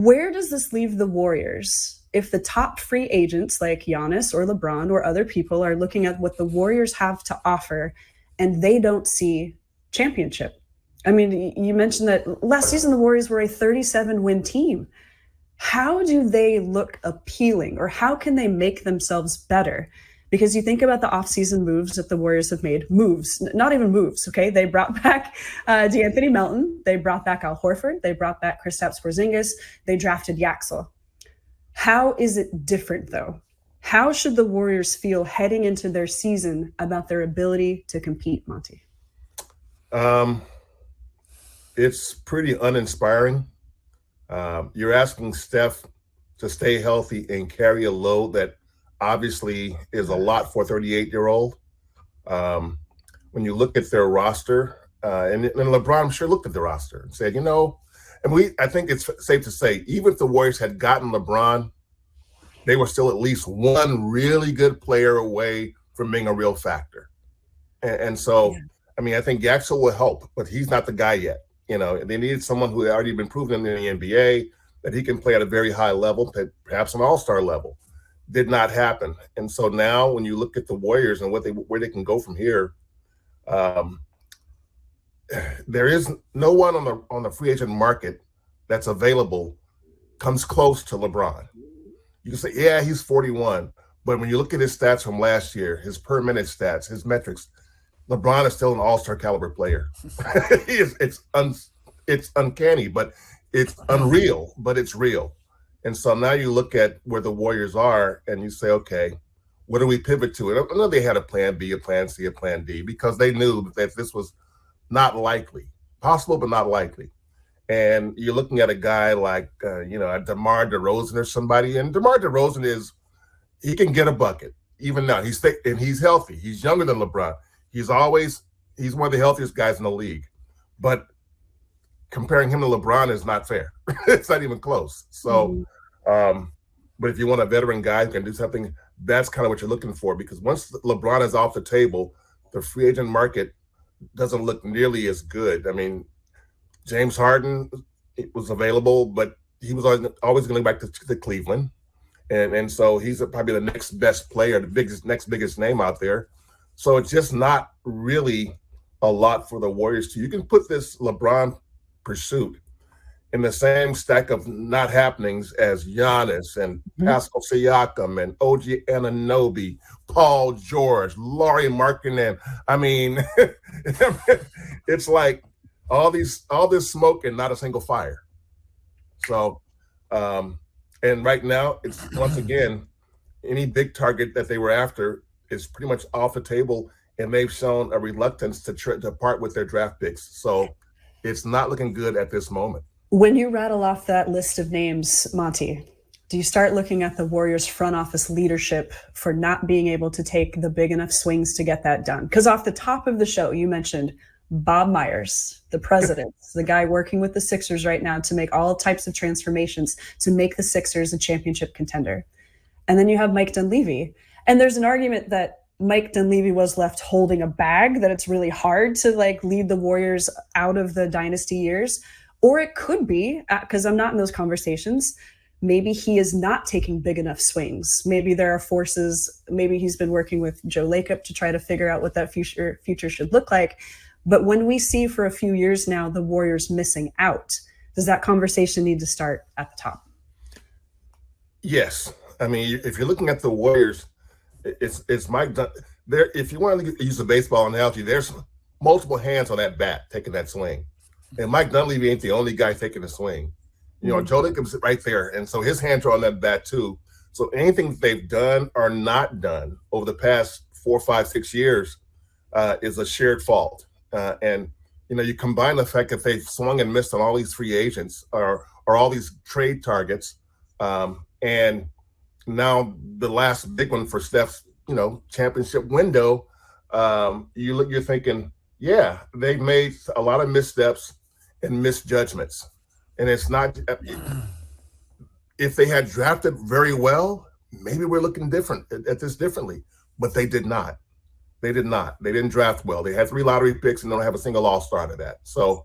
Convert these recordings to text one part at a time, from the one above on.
Where does this leave the Warriors if the top free agents like Giannis or LeBron or other people are looking at what the Warriors have to offer and they don't see championship? I mean, you mentioned that last season the Warriors were a 37-win team. How do they look appealing, or how can they make themselves better? Because you think about the offseason moves that the Warriors have made. Moves, not even moves, okay? They brought back DeAnthony Melton. They brought back Al Horford. They brought back Kristaps Porzingis. They drafted Yaxel. How is it different, though? How should the Warriors feel heading into their season about their ability to compete, Monty? It's pretty uninspiring. You're asking Steph to stay healthy and carry a load that obviously is a lot for a 38-year-old. When you look at their roster, and LeBron, I'm sure, looked at the roster and said, I think it's safe to say, even if the Warriors had gotten LeBron, they were still at least one really good player away from being a real factor. And so, I think Yaxel will help, but he's not the guy yet. They needed someone who had already been proven in the NBA that he can play at a very high level, perhaps an all-star level. Did not happen. And so now when you look at the Warriors and where they can go from here, there is no one on the free agent market that's available comes close to LeBron. You can say, yeah, he's 41, but when you look at his stats from last year, his per minute stats, his metrics, LeBron is still an all-star caliber player. It's uncanny, but it's unreal, but it's real. And so now you look at where the Warriors are and you say, okay, what do we pivot to? And I know they had a plan B, a plan C, a plan D, because they knew that this was not likely, possible, but not likely. And you're looking at a guy like, a DeMar DeRozan or somebody. And DeMar DeRozan he can get a bucket, even now. He's healthy. He's younger than LeBron. He's one of the healthiest guys in the league. But comparing him to LeBron is not fair. It's not even close. So, but if you want a veteran guy who can do something, that's kind of what you're looking for. Because once LeBron is off the table, the free agent market doesn't look nearly as good. I mean, James Harden was available, but he was always going back to Cleveland. And so he's probably the next best player, the next biggest name out there. So it's just not really a lot for the Warriors. You can put this LeBron pursuit in the same stack of not happenings as Giannis and Pascal Siakam and OG Anunoby, Paul George, Lauri Markkanen. I mean, it's like all this smoke and not a single fire. So, and right now it's once again, any big target that they were after is pretty much off the table, and they've shown a reluctance to part with their draft picks. So it's not looking good at this moment. When you rattle off that list of names, Monty, do you start looking at the Warriors front office leadership for not being able to take the big enough swings to get that done? Because off the top of the show, you mentioned Bob Myers, the president, the guy working with the Sixers right now to make all types of transformations to make the Sixers a championship contender. And then you have Mike Dunleavy. And there's an argument that Mike Dunleavy was left holding a bag, that it's really hard to lead the Warriors out of the dynasty years. Or it could be, because I'm not in those conversations, maybe he is not taking big enough swings. Maybe there are forces, maybe he's been working with Joe Lacob to try to figure out what that future should look like. But when we see for a few years now the Warriors missing out, does that conversation need to start at the top? Yes. I mean, if you're looking at the Warriors, it's Mike there. If you want to use a baseball analogy, there's multiple hands on that bat taking that swing. And Mike Dunleavy ain't the only guy taking a swing. Joe Lacob's right there. And so his hands are on that bat too. So anything that they've done or not done over the past 4, 5, 6 years is a shared fault. And you combine the fact that they've swung and missed on all these free agents or all these trade targets. And now the last big one for Steph's, championship window, you're thinking, yeah, they've made a lot of missteps and misjudgments. And it's not, if they had drafted very well, maybe we're looking different at this differently, but they did not. They didn't draft well. They had 3 lottery picks and don't have a single all-star to that. So,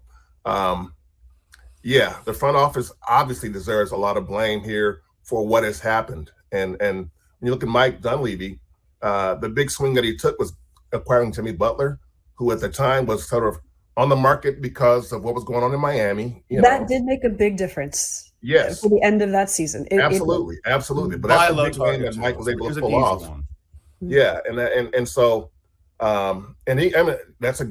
Yeah, the front office obviously deserves a lot of blame here for what has happened. And when you look at Mike Dunleavy, the big swing that he took was acquiring Jimmy Butler, who at the time was sort of on the market because of what was going on in Miami. That did make a big difference. Yes. For the end of that season. Absolutely. But that's the big win that Mike was able to pull off. Yeah. And so, that's a